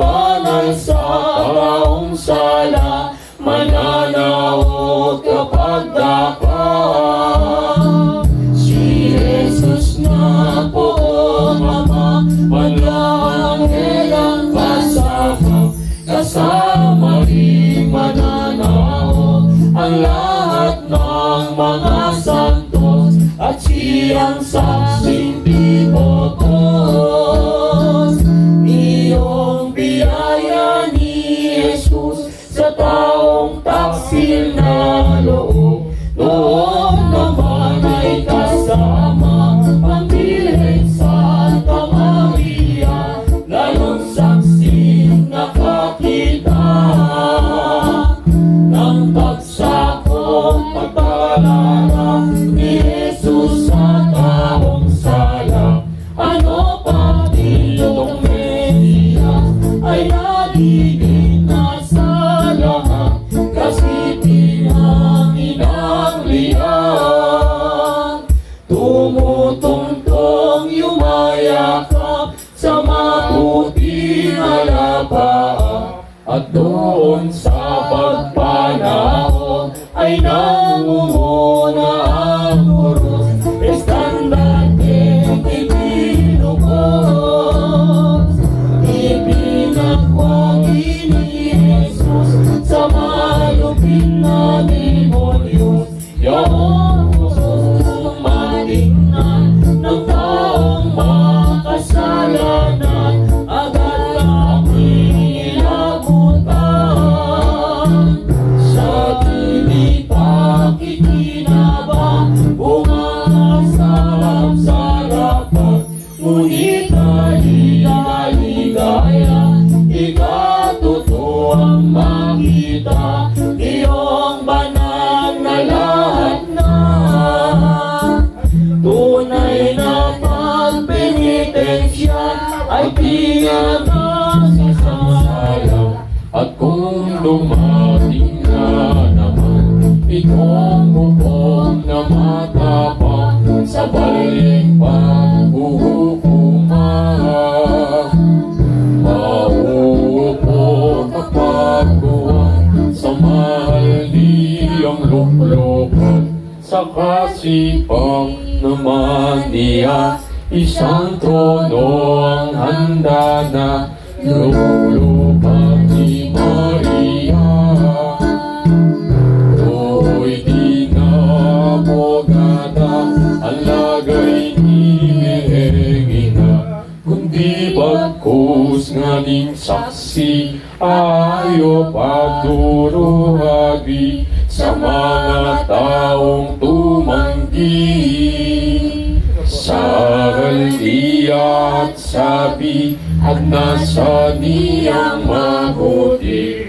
banal sa taong sala, mananaot kapag dapat. Si Jesus na poong Ama, mananghel ang kasama, kasama rin mananaot ang lahat ng mga santos, at siyang saksing di bokos. Iyong biyaya ni Jesus sa taong taksil na loob, noon naman ay kasama ang Birhen Santa Maria, lalong saksing nakakita ng pagsakop pagpapalala ni Jesus sa taong sala. Ano pa itong Mesiyas ay nadigit na sa lahat, kasi pinangin ang liyan. Tumutungtong yumayakap sa mabuting alapaap, at doon sa pagpanahon ay nangunguna ang oros. Estandarte ipinubos, ipinagwagi ni Jesus sa malupin na demonyos. Yaon ng matingnan ng taong makasalanan, agad ako'y inabutan. Sa tinig pakikinabang, umasarap-sarapan, ngunit kaligaya, ikatuto ang makita iyong banal na lahat na tunay na pagpenitensya ay pinangas sa sayaw. At kung dumating na naman itong bubong na matapang sa baling paghuhukumang, mauupo kapag buwan sa mahal niyang luklukan. Sa kasipang naman niya, isang trono ang handa na luklukan ni Maria. Do'y di nabogada ang lagay ni Mehengina, kundi bagkus nga ning saksi ayo pagduruhagi sa mga taong tumanggi. Sa haliya at sabi at nasa niyang mabuti,